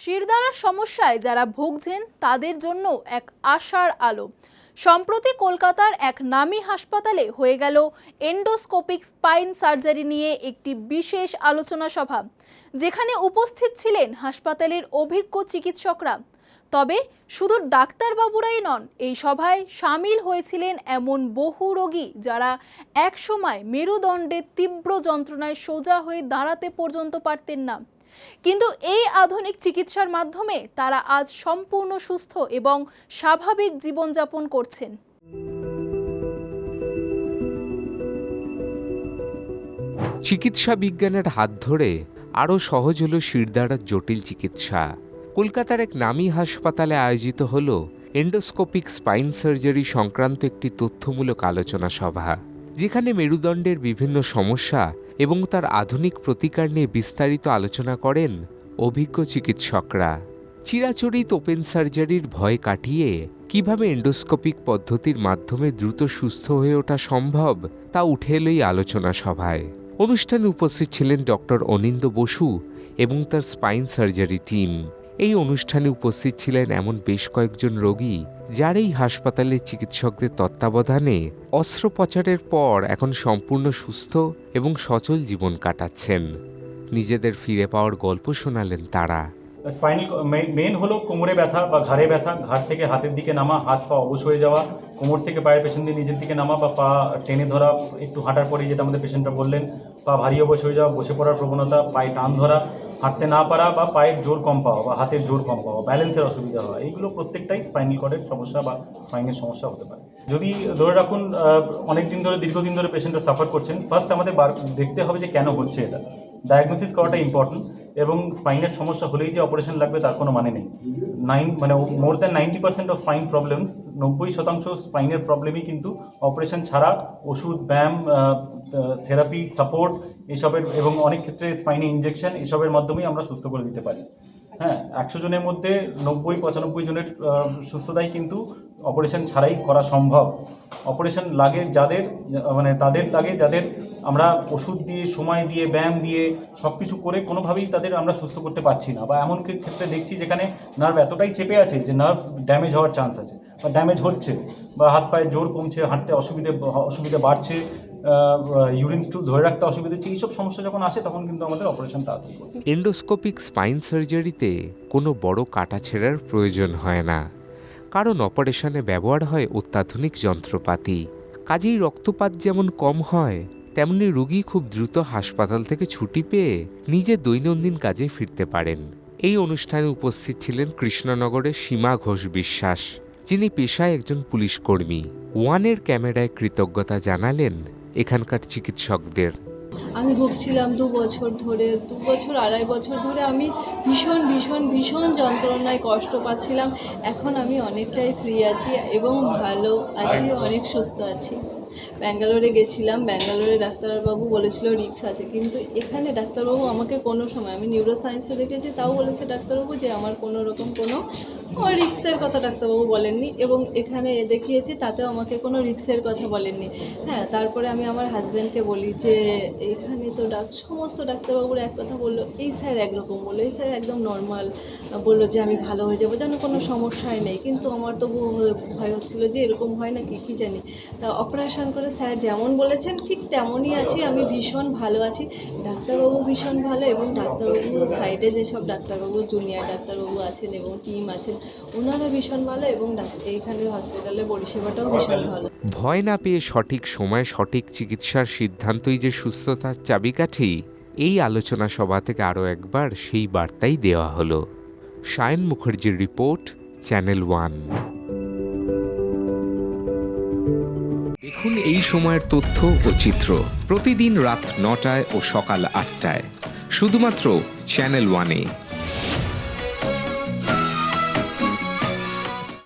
শিরদাঁড়ার সমস্যায় যারা ভুগছেন তাদের জন্য এক আশার আলো। সম্প্রতি কলকাতার এক নামী হাসপাতালে হয়ে গেল এন্ডোস্কোপিক স্পাইন সার্জারি নিয়ে একটি বিশেষ আলোচনা সভা, যেখানে উপস্থিত ছিলেন হাসপাতালের অভিজ্ঞ চিকিৎসকরা। তবে শুধু ডাক্তারবাবুরাই নন, এই সভায় সামিল হয়েছিলেন এমন বহু রোগী যারা একসময় মেরুদণ্ডের তীব্র যন্ত্রণায় সোজা হয়ে দাঁড়াতে পর্যন্ত পারতেন না, কিন্তু এই আধুনিক চিকিৎসার মাধ্যমে তারা আজ সম্পূর্ণ সুস্থ এবং স্বাভাবিক জীবনযাপন করছেন। চিকিৎসা বিজ্ঞানের হাত ধরে আরও সহজ হলো শিরদাঁড়ার জটিল চিকিৎসা। কলকাতার এক নামী হাসপাতালে আয়োজিত হল এন্ডোস্কোপিক স্পাইন সার্জারি সংক্রান্ত একটি তথ্যমূলক আলোচনা সভা, যেখানে মেরুদণ্ডের বিভিন্ন সমস্যা এবং তার আধুনিক প্রতিকার নিয়ে বিস্তারিত আলোচনা করেন অভিজ্ঞ চিকিৎসকরা। চিরাচরিত ওপেন সার্জারির ভয় কাটিয়ে কিভাবে এন্ডোস্কোপিক পদ্ধতির মাধ্যমে দ্রুত সুস্থ হয়ে ওঠা সম্ভব তা উঠে এলো এই আলোচনা সভায়। অনুষ্ঠানে উপস্থিত ছিলেন ডক্টর অনিন্দ্য বসু এবং তার স্পাইন সার্জারি টিম। এই অনুষ্ঠানে উপস্থিত ছিলেন এমন বেশ কয়েকজন রোগী যারা এই হাসপাতালের চিকিৎসকদের তত্ত্বাবধানে অস্ত্রোপচারের পর এখন সম্পূর্ণ সুস্থ এবং সচল জীবন কাটাচ্ছেন। নিজেদের ফিরে পাওয়ার গল্প শোনালেন তারা। স্পাইনাল মেন হলো কোমরে ব্যথা বা ঘাড়ে ব্যথা, ঘাড় থেকে হাতের দিকে নামা, হাত পা অবশ হয়ে যাওয়া, কোমর থেকে পায়ের পেছন দিয়ে নিজের দিকে নামা বা পা টেনে ধরা, একটু হাঁটার পরেই যেটা আমাদের পেশেন্টরা বললেন, পা ভারী অবশ হয়ে যাওয়া, বসে পড়ার প্রবণতা, পায়ে টান ধরা, হাঁটতে না পারা বা পায়ের জোর কম পাওয়া বা হাতের জোর কম পাওয়া, ব্যালেন্সের অসুবিধা হওয়া, এইগুলো প্রত্যেকটাই স্পাইনাল কর্ডের সমস্যা বা স্পাইনের সমস্যা হতে পারে। যদি ধরে রাখুন অনেক দিন ধরে দীর্ঘদিন ধরে পেশেন্টরা সাফার করছেন, ফার্স্ট আমাদের দেখতে হবে যে কেন হচ্ছে এটা। ডায়াগনোসিস করাটা ইম্পর্টেন্ট, এবং স্পাইনের সমস্যা হলেই যে অপারেশন লাগবে তার কোনো মানে নেই। More than 90% of spine problems, 90% স্পাইনের প্রবলেমই কিন্তু অপারেশন ছাড়া ওষুধ, ব্যায়াম, থেরাপি, সাপোর্ট এসবের এবং অনেক ক্ষেত্রে স্পাইনে ইনজেকশন এসবের মাধ্যমেই আমরা সুস্থ করে দিতে পারি। হ্যাঁ, 100 জনের মধ্যে 90-95 জনের সুস্থতাই কিন্তু অপারেশন ছাড়াই করা সম্ভব। অপারেশন লাগে যাদের, তাদের লাগে যাদের আমরা ওষুধ দিয়ে, সময় দিয়ে, ব্যায়াম দিয়ে সব কিছু করে কোনোভাবেই তাদের আমরা সুস্থ করতে পারছি না, বা এমন ক্ষেত্রে দেখছি যেখানে নার্ভ এতটাই চেপে আছে যে নার্ভ ড্যামেজ হওয়ার চান্স আছে বা ড্যামেজ হচ্ছে, বা হাত পায়ে জোর কমছে, হাঁটতে অসুবিধে বাড়ছে, ইউরিন স্টুল ধরে রাখতে অসুবিধা হচ্ছে। এইসব সমস্যা যখন আসে তখন কিন্তু আমাদের অপারেশন তাড়াতাড়ি করতে হবে। এন্ডোস্কোপিক স্পাইন সার্জারিতে কোনো বড় কাটাছেঁড়ার প্রয়োজন হয় না, কারণ অপারেশনে ব্যবহার হয় অত্যাধুনিক যন্ত্রপাতি। কাজেই রক্তপাত যেমন কম হয়, তেমনি রোগী খুব দ্রুত হাসপাতাল থেকে ছুটি পেয়ে নিজের দৈনন্দিন কাজে ফিরতে পারেন। এই অনুষ্ঠানে উপস্থিত ছিলেন কৃষ্ণনগরের সীমা ঘোষ বিশ্বাস, যিনি পেশায় একজন পুলিশ কর্মী। ওয়ানের ক্যামেরায় কৃতজ্ঞতা জানালেন এখানকার চিকিৎসকদের। আমি ভুগছিলাম 2 বছর ধরে, 2-2.5 বছর ধরে আমি ভীষণ ভীষণ ভীষণ যন্ত্রণায় কষ্ট পাচ্ছিলাম। এখন আমি অনেকটাই ফ্রি আছি এবং ভালো আছি, অনেক সুস্থ আছি। ব্যাঙ্গালোরে গেছিলাম, ব্যাঙ্গালোরে ডাক্তারবাবু বলেছিল রিস্ক আছে, কিন্তু এখানে ডাক্তারবাবু আমাকে কোনো সময়, আমি নিউরো সায়েন্সে দেখেছি, তাও বলেছে ডাক্তারবাবু যে আমার কোনো রকম কোনো রিস্কের কথা ডাক্তারবাবু বলেননি, এবং এখানে দেখিয়েছি তাতেও আমাকে কোনো রিস্কের কথা বলেননি। হ্যাঁ, তারপরে আমি আমার হাজব্যান্ডকে বলি যে এখানে তো সমস্ত ডাক্তারবাবুরা এক কথা বললো, এই স্যার একরকম বললো, এই স্যার একদম নর্মাল বললো যে আমি ভালো হয়ে যাবো, যেন কোনো সমস্যাই নেই। কিন্তু আমার তো ভয় হচ্ছিলো যে এরকম হয় না কি জানি। তা অপারেশন করে স্যার যেমন বলেছেন ঠিক তেমনই আছি, আমি ভীষণ ভালো আছি। ডাক্তারবাবু ভীষণ ভালো, এবং ডাক্তারবাবু সাইডে যেসব ডাক্তারবাবু, জুনিয়র ডাক্তারবাবু আছেন এবং টিম আছেন, ওনারা ভীষণ ভালো, এবং এইখানের হসপিটালের পরিষেবাটাও ভীষণ ভালো। ভয় না পেয়ে সঠিক সময় সঠিক চিকিৎসার সিদ্ধান্তই যে সুস্থতার চাবিকাঠি, এই আলোচনা সভা থেকে আরও একবার সেই বার্তাই দেওয়া হলো। সায়ন মুখার্জির রিপোর্ট, চ্যানেল 1। দেখুন এই সময়ের তথ্য ও চিত্র প্রতিদিন রাত 9টায় ও সকাল 8টায় শুধুমাত্র চ্যানেল 1-এ।